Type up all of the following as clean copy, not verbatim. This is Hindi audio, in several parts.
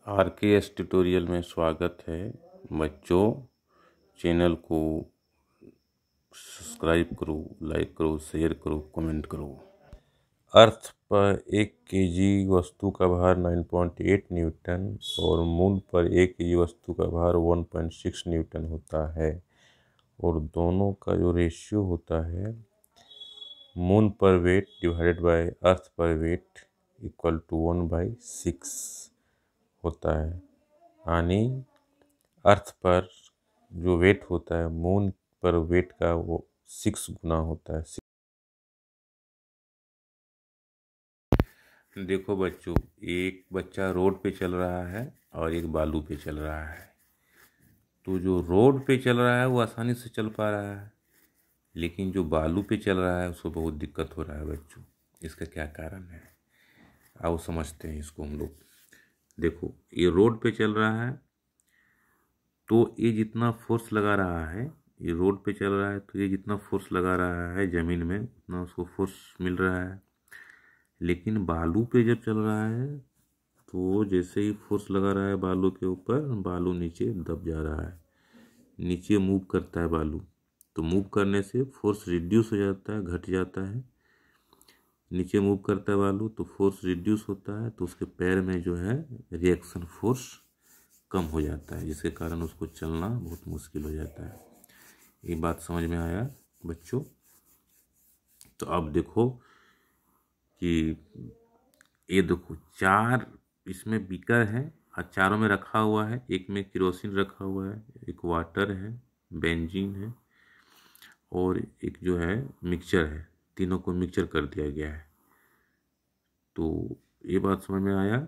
RKS ट्यूटोरियल में स्वागत है बच्चों। चैनल को सब्सक्राइब करो, लाइक करो, शेयर करो, कमेंट करो। अर्थ पर 1 kg वस्तु का भार 9.8 न्यूटन और मून पर 1 kg वस्तु का भार 1.6 न्यूटन होता है और दोनों का जो रेशियो होता है मून पर वेट डिवाइडेड बाय अर्थ पर वेट इक्वल टू 1/6 होता है। यानी अर्थ पर जो वेट होता है मून पर वेट का वो 6 गुना होता है। देखो बच्चों, एक बच्चा रोड पे चल रहा है और एक बालू पे चल रहा है। तो जो रोड पे चल रहा है वो आसानी से चल पा रहा है, लेकिन जो बालू पे चल रहा है उसको बहुत दिक्कत हो रहा है बच्चों। इसका क्या कारण है, आओ समझते हैं इसको हम लोग। देखो, ये रोड पे चल रहा है तो ये जितना फोर्स लगा रहा है, ये रोड पे चल रहा है तो ये जितना फोर्स लगा रहा है ज़मीन में उतना उसको फोर्स मिल रहा है। लेकिन बालू पे जब चल रहा है तो जैसे ही फोर्स लगा रहा है बालू के ऊपर, बालू नीचे दब जा रहा है, नीचे मूव करता है बालू। तो मूव करने से फोर्स रिड्यूस हो जाता है, घट जाता है। नीचे मूव करता है बालू तो फोर्स रिड्यूस होता है, तो उसके पैर में जो है रिएक्शन फोर्स कम हो जाता है, जिसके कारण उसको चलना बहुत मुश्किल हो जाता है। ये बात समझ में आया बच्चों? तो अब देखो कि ये देखो 4 इसमें बीकर है और चारों में रखा हुआ है। एक में केरोसिन रखा हुआ है, एक वाटर है, बेंजीन है और एक जो है मिक्सचर है। तीनों को मिक्सचर कर दिया गया है। तो ये बात समझ में आया।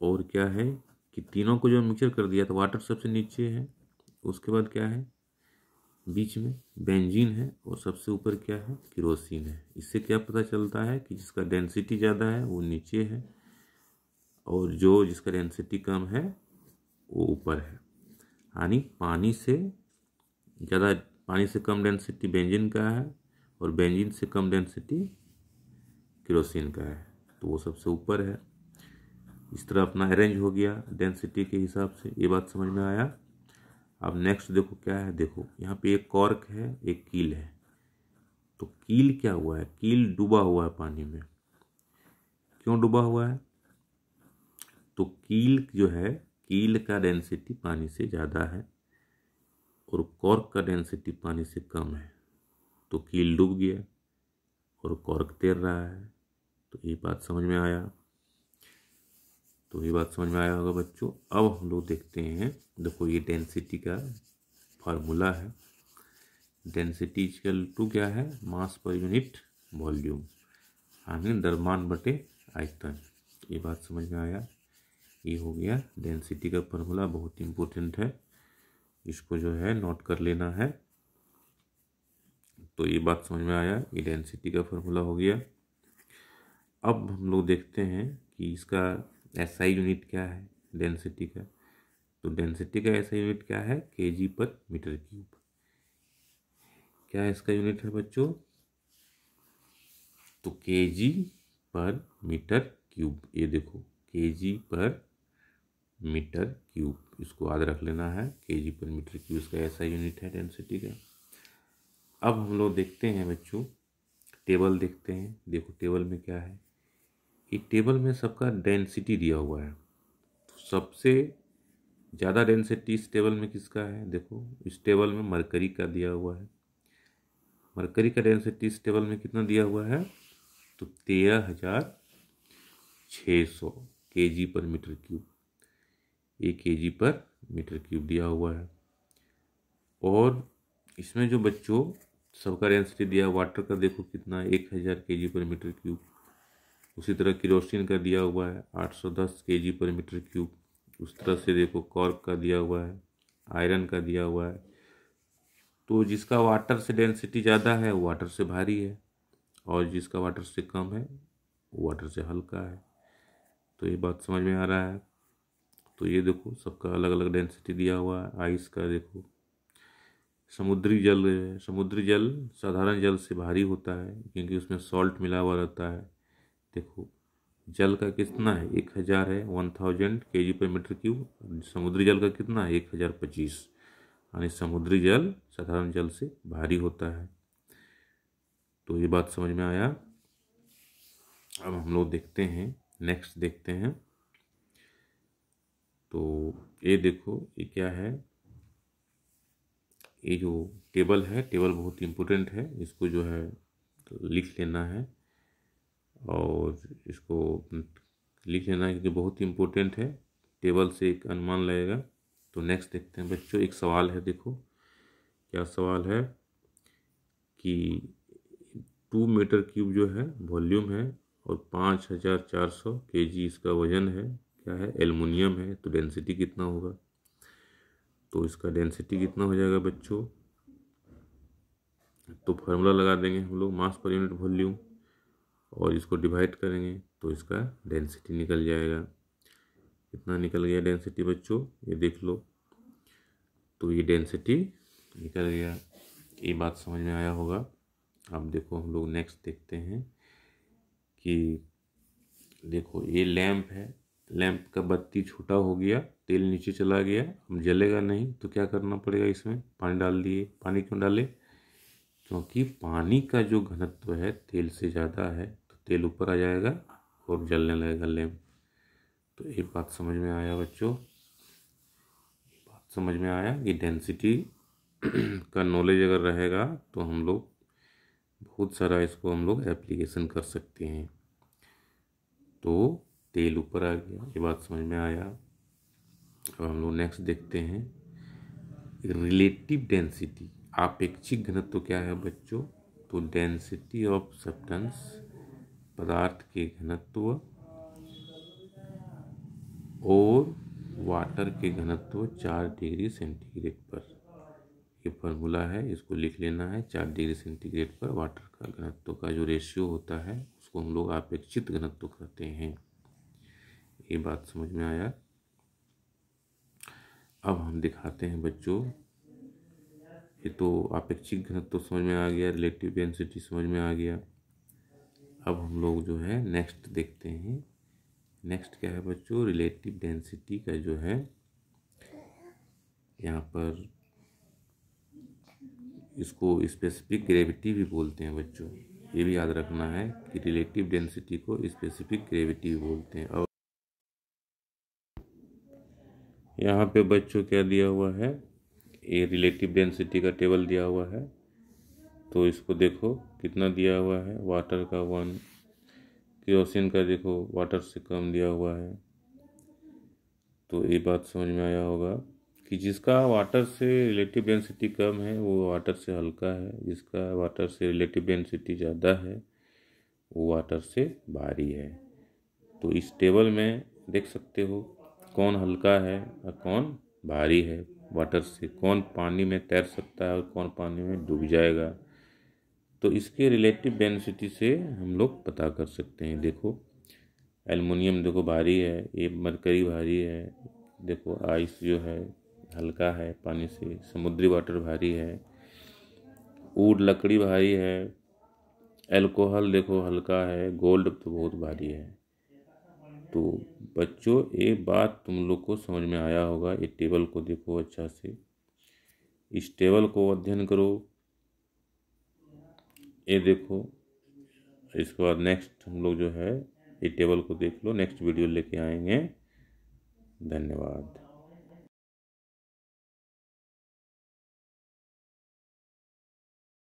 और क्या है कि तीनों को जो मिक्सचर कर दिया तो वाटर सबसे नीचे है, उसके बाद क्या है बीच में बेंजीन है और सबसे ऊपर क्या है केरोसिन है। इससे क्या पता चलता है कि जिसका डेंसिटी ज़्यादा है वो नीचे है और जो जिसका डेंसिटी कम है वो ऊपर है। यानी पानी से कम डेंसिटी बेंजीन का है और बेंजीन से कम डेंसिटी केरोसिन का है, तो वो सबसे ऊपर है। इस तरह अपना अरेंज हो गया डेंसिटी के हिसाब से। ये बात समझ में आया। अब नेक्स्ट देखो क्या है। देखो यहाँ पे एक कॉर्क है, एक कील है। तो कील क्या हुआ है, कील डूबा हुआ है पानी में। क्यों डूबा हुआ है? तो कील जो है, कील का डेंसिटी पानी से ज़्यादा है और कॉर्क का डेंसिटी पानी से कम है, तो कील डूब गया और कॉर्क तैर रहा है। तो ये बात समझ में आया। तो ये बात समझ में आया होगा बच्चों। अब हम लोग देखते हैं, देखो ये डेंसिटी का फार्मूला है। डेंसिटी इक्वल टू क्या है, मास पर यूनिट वॉल्यूम, यानी द्रव्यमान बटे आयतन। ये बात समझ में आया। ये हो गया डेंसिटी का फार्मूला, बहुत इम्पोर्टेंट है, इसको जो है नोट कर लेना है। तो ये बात समझ में आया, ये डेंसिटी का फार्मूला हो गया। अब हम लोग देखते हैं कि इसका एसआई यूनिट क्या है डेंसिटी का। तो डेंसिटी का एसआई यूनिट क्या है, केजी पर मीटर क्यूब। क्या इसका यूनिट है बच्चों? तो केजी पर मीटर क्यूब। ये देखो केजी पर मीटर क्यूब, इसको याद रख लेना है। केजी पर मीटर क्यूब इसका ऐसा यूनिट है डेंसिटी का। अब हम लोग देखते हैं बच्चों, टेबल देखते हैं। देखो टेबल में क्या है, कि टेबल में सबका डेंसिटी दिया हुआ है। तो सबसे ज़्यादा डेंसिटी इस टेबल में किसका है? देखो इस टेबल में मरकरी का दिया हुआ है। मरकरी का डेंसिटी इस टेबल में कितना दिया हुआ है? तो 13,600 केजी पर मीटर क्यूब। ये केजी पर मीटर क्यूब दिया हुआ है। और इसमें जो बच्चों सबका डेंसिटी दिया वाटर का देखो कितना, 1,000 केजी पर मीटर क्यूब। उसी तरह केरोसिन का दिया हुआ है 810 केजी पर मीटर क्यूब। उस तरह से देखो कॉर्क का दिया हुआ है, आयरन का दिया हुआ है। तो जिसका वाटर से डेंसिटी ज़्यादा है वो वाटर से भारी है और जिसका वाटर से कम है वो वाटर से हल्का है। तो ये बात समझ में आ रहा है। तो ये देखो सबका अलग अलग डेंसिटी दिया हुआ है। आइस का देखो, समुद्री जल साधारण जल से भारी होता है क्योंकि उसमें सॉल्ट मिला हुआ रहता है। देखो जल का कितना है 1000 है, 1000 kg/m³। समुद्री जल का कितना है 1025, यानी समुद्री जल साधारण जल से भारी होता है। तो ये बात समझ में आया। अब हम लोग देखते हैं, नेक्स्ट देखते हैं। तो ये देखो ये क्या है, ये जो टेबल है, टेबल बहुत इम्पोर्टेंट है, इसको जो है लिख लेना है और इसको लिख लेना है क्योंकि बहुत इम्पोर्टेंट है, टेबल से एक अनुमान लगेगा। तो नेक्स्ट देखते हैं बच्चों, एक सवाल है, देखो क्या सवाल है कि 2 मीटर क्यूब जो है वॉल्यूम है और 5400 kg इसका वजन है, क्या है एल्युमिनियम है, तो डेंसिटी कितना होगा। तो इसका डेंसिटी कितना हो जाएगा बच्चों, तो फार्मूला लगा देंगे हम लोग, मास पर यूनिट वॉल्यूम, और इसको डिवाइड करेंगे तो इसका डेंसिटी निकल जाएगा। कितना निकल गया डेंसिटी बच्चों, ये देख लो। तो ये डेंसिटी निकल गया, ये बात समझ में आया होगा। अब देखो हम लोग नेक्स्ट देखते हैं कि देखो ये लैंप है, लैंप का बत्ती छोटा हो गया, तेल नीचे चला गया, अब जलेगा नहीं, तो क्या करना पड़ेगा, इसमें पानी डाल दिए। पानी क्यों डाले, क्योंकि पानी का जो घनत्व है तेल से ज़्यादा है, तो तेल ऊपर आ जाएगा और जलने लगेगा लैंप। तो एक बात समझ में आया बच्चों, बात समझ में आया कि डेंसिटी का नॉलेज अगर रहेगा तो हम लोग बहुत सारा इसको हम लोग एप्लीकेशन कर सकते हैं। तो तेल ऊपर आ गया, ये बात समझ में आया। अब हम लोग नेक्स्ट देखते हैं, रिलेटिव डेंसिटी, आपेक्षिक घनत्व क्या है बच्चों, तो डेंसिटी ऑफ सब्सटेंस, पदार्थ के घनत्व और वाटर के घनत्व 4 डिग्री सेंटीग्रेड पर। ये फार्मूला है, इसको लिख लेना है। 4 डिग्री सेंटीग्रेड पर वाटर का घनत्व का जो रेशियो होता है उसको हम लोग आपेक्षिक घनत्व कहते हैं। ये बात समझ में आया। अब हम दिखाते हैं बच्चों, ये तो आपेक्षिक घनत्व समझ में आ गया, रिलेटिव डेंसिटी समझ में आ गया। अब हम लोग जो है नेक्स्ट देखते हैं। नेक्स्ट क्या है बच्चों, रिलेटिव डेंसिटी का जो है यहाँ पर इसको स्पेसिफिक ग्रेविटी भी बोलते हैं बच्चों, ये भी याद रखना है कि रिलेटिव डेंसिटी को स्पेसिफिक ग्रेविटी भी बोलते हैं। और यहाँ पे बच्चों क्या दिया हुआ है, ये रिलेटिव डेंसिटी का टेबल दिया हुआ है। तो इसको देखो कितना दिया हुआ है, वाटर का 1, केरोसिन का देखो वाटर से कम दिया हुआ है। तो ये बात समझ में आया होगा कि जिसका वाटर से रिलेटिव डेंसिटी कम है वो वाटर से हल्का है, जिसका वाटर से रिलेटिव डेंसिटी ज़्यादा है वो वाटर से भारी है। तो इस टेबल में देख सकते हो कौन हल्का है और कौन भारी है, वाटर से कौन पानी में तैर सकता है और कौन पानी में डूब जाएगा। तो इसके रिलेटिव डेंसिटी से हम लोग पता कर सकते हैं। देखो एल्युमिनियम देखो भारी है, ये मरकरी भारी है, देखो आइस जो है हल्का है पानी से, समुद्री वाटर भारी है, वुड लकड़ी भारी है, अल्कोहल देखो हल्का है, गोल्ड तो बहुत भारी है। तो बच्चों एक बात तुम लोग को समझ में आया होगा, ये टेबल को देखो अच्छा से, इस टेबल को अध्ययन करो। ये देखो, इसके बाद नेक्स्ट हम लोग जो है ये टेबल को देख लो, नेक्स्ट वीडियो लेके आएंगे। धन्यवाद।